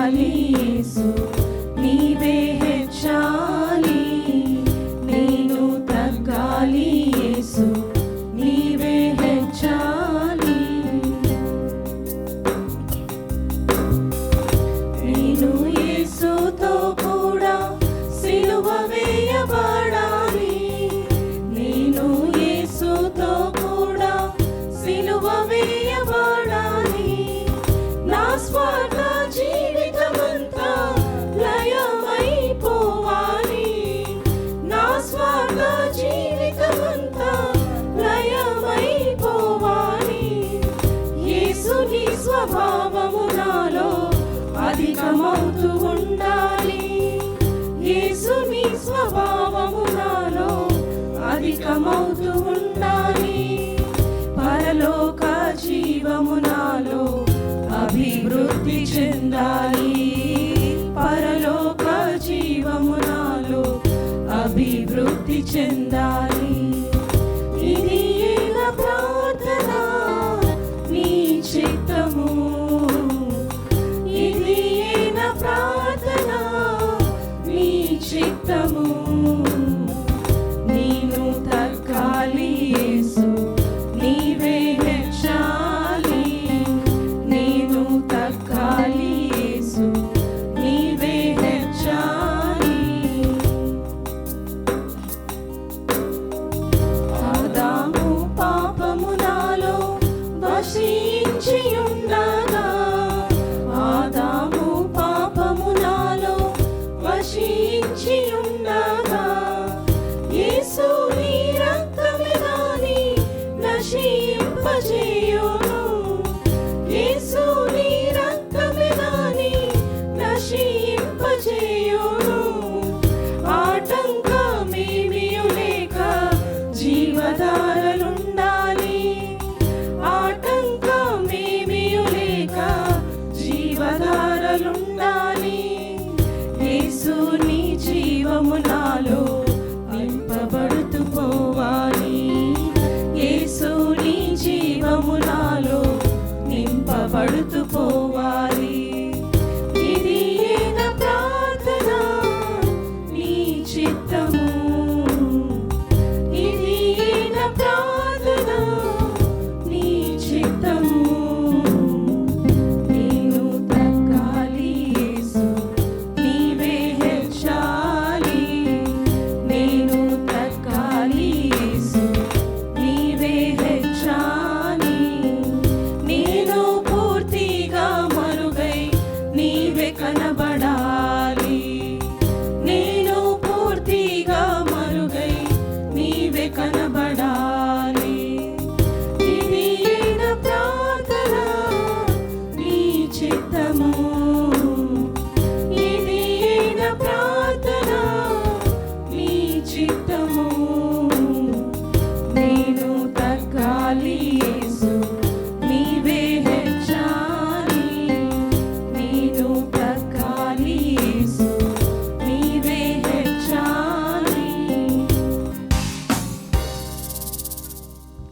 తగ్గాలి యేసు నీవే హెచ్చాలి, నేను తగ్గాలి యేసు నీవే హెచ్చాలి. నేను యేసుతో కూడా సిలువ వేయబడాలి, నేను యేసుతో కూడా సిలువ వేయబడాలి. నా స్వార్థ జీవితమంతా లయమైపోవాలి, నా స్వార్థ జీవితమంతా లయమైపోవాలి. యేసుని స్వభావము నాలో అధికమవుతూ ఉండాలి, యేసుని స్వభావము నాలో అధికమవుతూ ఉండాలి. పరలోక జీవము నాలో అభివృద్ధి చెందాలి, పరలోక జీవము నాలో అభివృద్ధి చెందాలి. ఇది నా ప్రార్థన నీ చిత్తము, ఇది నా ప్రార్థన నీ చిత్తము. నేను తగ్గాలి యేసు నీవే హెచ్చాలి, నేను తగ్గాలి యేసు నీవే హెచ్చాలి. ఆదాము పాపము నాలో వశించి ఉండగా, ఆదాము పాపము నాలో వశించి ఉండగా, యేసు నీ రక్తమే దాని నశింపజేయును, యేసు నీ రక్తమే దాని నశింపజేయును. ఆటంకమేమియు లేక జీవధారలుండాలి, ఆటంకమేమియు లేక జీవధారలుండాలి. యేసు నీ జీవము నాలో నింపబడుతూ పోవాలి, యేసు నీ జీవము నాలో నింపబడుతూ పోవాలి.